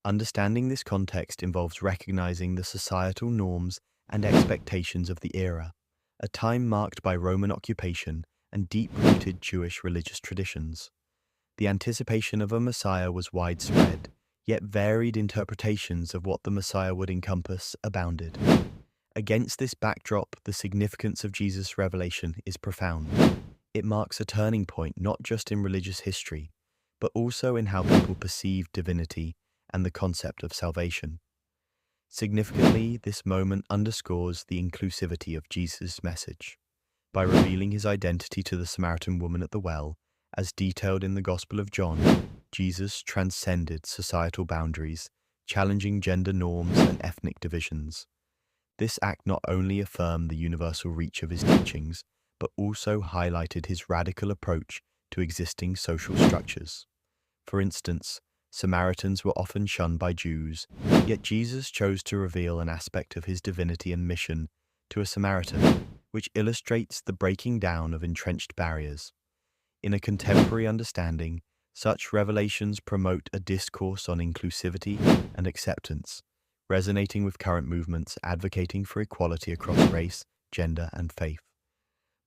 Understanding this context involves recognizing the societal norms and expectations of the era, a time marked by Roman occupation and deep-rooted Jewish religious traditions. The anticipation of a Messiah was widespread, yet varied interpretations of what the Messiah would encompass abounded. Against this backdrop, the significance of Jesus' revelation is profound. It marks a turning point not just in religious history, but also in how people perceive divinity and the concept of salvation. Significantly, this moment underscores the inclusivity of Jesus' message. By revealing his identity to the Samaritan woman at the well, as detailed in the Gospel of John, Jesus transcended societal boundaries, challenging gender norms and ethnic divisions. This act not only affirmed the universal reach of his teachings, but also highlighted his radical approach to existing social structures. For instance, Samaritans were often shunned by Jews, yet Jesus chose to reveal an aspect of his divinity and mission to a Samaritan, which illustrates the breaking down of entrenched barriers. In a contemporary understanding, such revelations promote a discourse on inclusivity and acceptance, resonating with current movements advocating for equality across race, gender, and faith.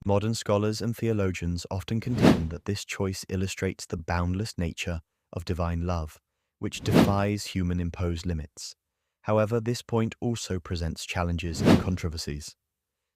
Modern scholars and theologians often contend that this choice illustrates the boundless nature of divine love, which defies human-imposed limits. However, this point also presents challenges and controversies.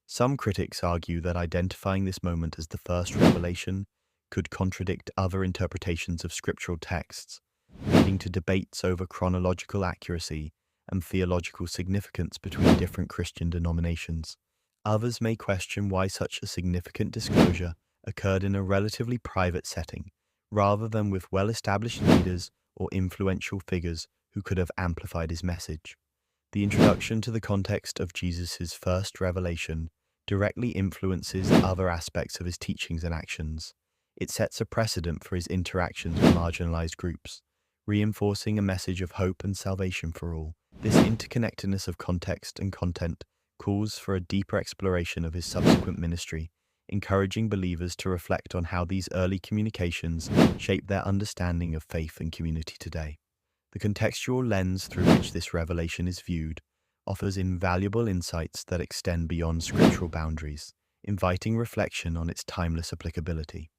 Some critics argue that identifying this moment as the first revelation could contradict other interpretations of scriptural texts, leading to debates over chronological accuracy and theological significance between different Christian denominations. Others may question why such a significant disclosure occurred in a relatively private setting, rather than with well-established leaders or influential figures who could have amplified his message. The introduction to the context of Jesus' first revelation directly influences other aspects of his teachings and actions. It sets a precedent for his interactions with marginalized groups, reinforcing a message of hope and salvation for all. This interconnectedness of context and content calls for a deeper exploration of his subsequent ministry, encouraging believers to reflect on how these early communications shape their understanding of faith and community today. The contextual lens through which this revelation is viewed offers invaluable insights that extend beyond scriptural boundaries, inviting reflection on its timeless applicability.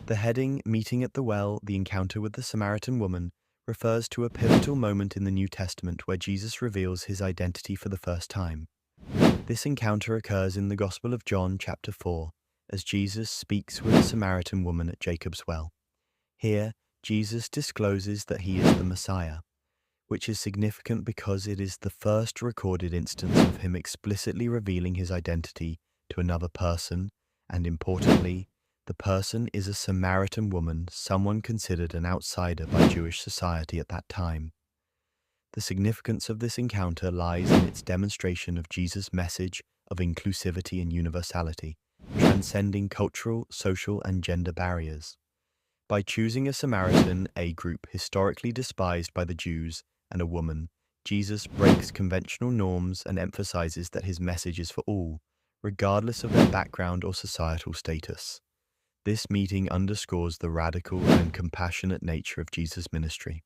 The heading, Meeting at the Well, the Encounter with the Samaritan Woman, refers to a pivotal moment in the New Testament where Jesus reveals his identity for the first time. This encounter occurs in the Gospel of John, chapter 4, as Jesus speaks with a Samaritan woman at Jacob's well. Here, Jesus discloses that he is the Messiah, which is significant because it is the first recorded instance of him explicitly revealing his identity to another person, and importantly, the person is a Samaritan woman, someone considered an outsider by Jewish society at that time. The significance of this encounter lies in its demonstration of Jesus' message of inclusivity and universality, transcending cultural, social, and gender barriers. By choosing a Samaritan, a group historically despised by the Jews, and a woman, Jesus breaks conventional norms and emphasizes that his message is for all, regardless of their background or societal status. This meeting underscores the radical and compassionate nature of Jesus' ministry.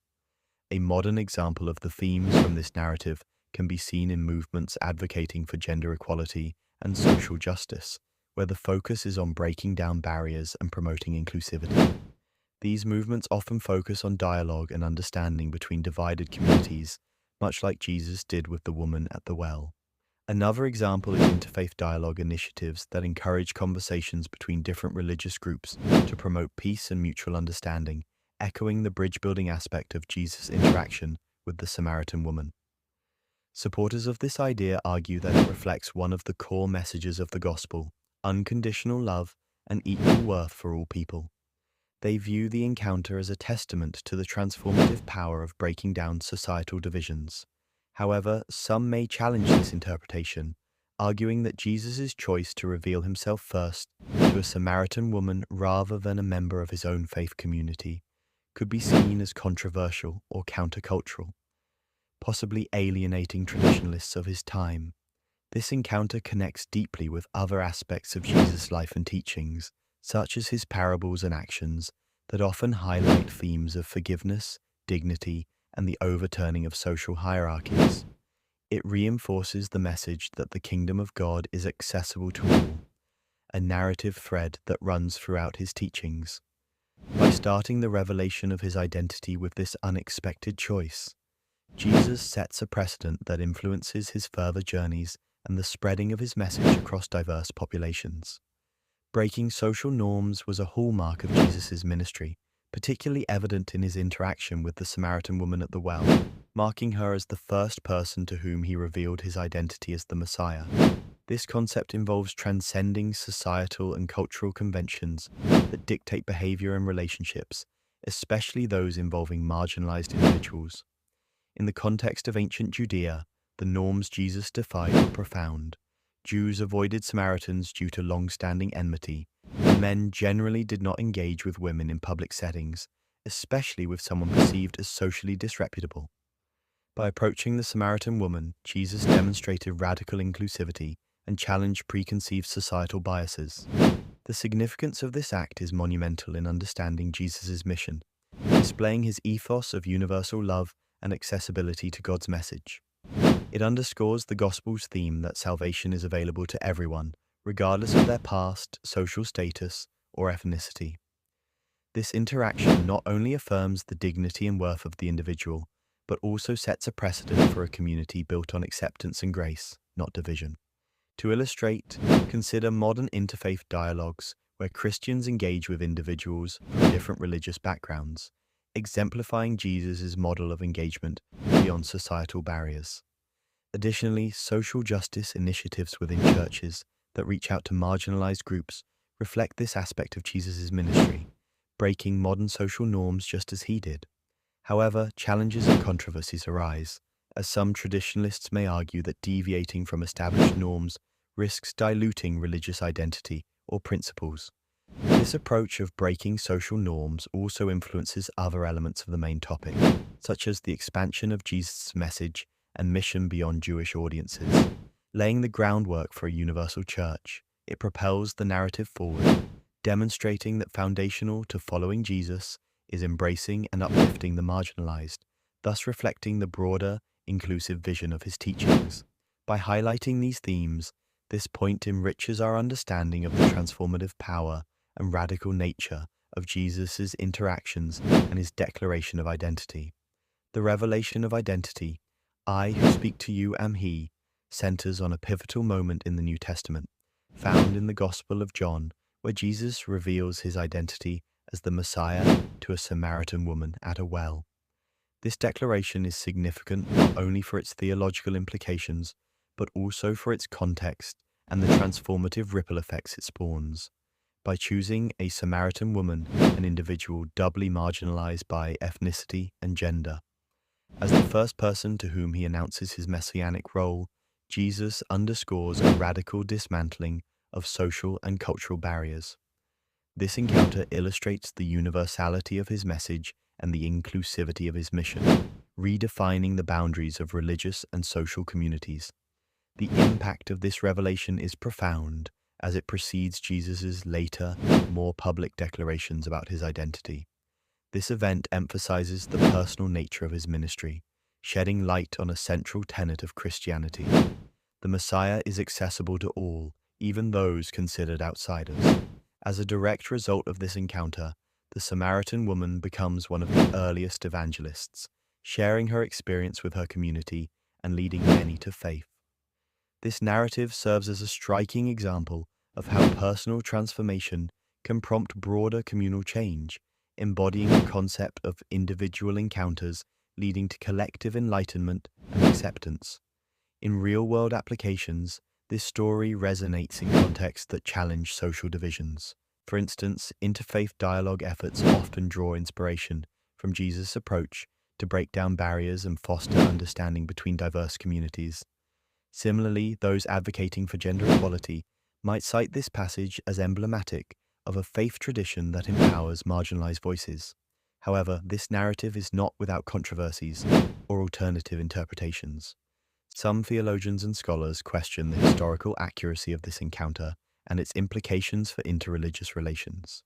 A modern example of the themes from this narrative can be seen in movements advocating for gender equality and social justice, where the focus is on breaking down barriers and promoting inclusivity. These movements often focus on dialogue and understanding between divided communities, much like Jesus did with the woman at the well. Another example is interfaith dialogue initiatives that encourage conversations between different religious groups to promote peace and mutual understanding, echoing the bridge-building aspect of Jesus' interaction with the Samaritan woman. Supporters of this idea argue that it reflects one of the core messages of the gospel, unconditional love and equal worth for all people. They view the encounter as a testament to the transformative power of breaking down societal divisions. However, some may challenge this interpretation, arguing that Jesus' choice to reveal himself first to a Samaritan woman rather than a member of his own faith community could be seen as controversial or countercultural, possibly alienating traditionalists of his time. This encounter connects deeply with other aspects of Jesus' life and teachings, such as his parables and actions, that often highlight themes of forgiveness, dignity, and the overturning of social hierarchies. It reinforces the message that the kingdom of God is accessible to all, a narrative thread that runs throughout his teachings. By starting the revelation of his identity with this unexpected choice, Jesus sets a precedent that influences his further journeys and the spreading of his message across diverse populations. Breaking social norms was a hallmark of Jesus' ministry, particularly evident in his interaction with the Samaritan woman at the well, marking her as the first person to whom he revealed his identity as the Messiah. This concept involves transcending societal and cultural conventions that dictate behavior and relationships, especially those involving marginalized individuals. In the context of ancient Judea, the norms Jesus defied were profound. Jews avoided Samaritans due to long-standing enmity, and men generally did not engage with women in public settings, especially with someone perceived as socially disreputable. By approaching the Samaritan woman, Jesus demonstrated radical inclusivity and challenged preconceived societal biases. The significance of this act is monumental in understanding Jesus' mission, displaying his ethos of universal love and accessibility to God's message. It underscores the gospel's theme that salvation is available to everyone, regardless of their past, social status, or ethnicity. This interaction not only affirms the dignity and worth of the individual, but also sets a precedent for a community built on acceptance and grace, not division. To illustrate, consider modern interfaith dialogues where Christians engage with individuals from different religious backgrounds, exemplifying Jesus' model of engagement beyond societal barriers. Additionally, social justice initiatives within churches that reach out to marginalized groups reflect this aspect of Jesus' ministry, breaking modern social norms just as he did. However, challenges and controversies arise, as some traditionalists may argue that deviating from established norms risks diluting religious identity or principles. This approach of breaking social norms also influences other elements of the main topic, such as the expansion of Jesus' message and mission beyond Jewish audiences. Laying the groundwork for a universal church, it propels the narrative forward, demonstrating that foundational to following Jesus is embracing and uplifting the marginalized, thus reflecting the broader, inclusive vision of his teachings. By highlighting these themes, this point enriches our understanding of the transformative power and radical nature of Jesus' interactions and his declaration of identity. The revelation of identity, "I who speak to you am he," centers on a pivotal moment in the New Testament, found in the Gospel of John, where Jesus reveals his identity as the Messiah to a Samaritan woman at a well. This declaration is significant not only for its theological implications, but also for its context and the transformative ripple effects it spawns. By choosing a Samaritan woman, an individual doubly marginalized by ethnicity and gender. As the first person to whom he announces his messianic role, Jesus underscores a radical dismantling of social and cultural barriers. This encounter illustrates the universality of his message and the inclusivity of his mission, redefining the boundaries of religious and social communities. The impact of this revelation is profound as it precedes Jesus' later, more public declarations about his identity. This event emphasizes the personal nature of his ministry, shedding light on a central tenet of Christianity. The Messiah is accessible to all, even those considered outsiders. As a direct result of this encounter, the Samaritan woman becomes one of the earliest evangelists, sharing her experience with her community and leading many to faith. This narrative serves as a striking example of how personal transformation can prompt broader communal change, embodying the concept of individual encounters leading to collective enlightenment and acceptance. In real-world applications, this story resonates in contexts that challenge social divisions. For instance, interfaith dialogue efforts often draw inspiration from Jesus' approach to break down barriers and foster understanding between diverse communities. Similarly, those advocating for gender equality might cite this passage as emblematic of a faith tradition that empowers marginalized voices. However, this narrative is not without controversies or alternative interpretations. Some theologians and scholars question the historical accuracy of this encounter and its implications for interreligious relations.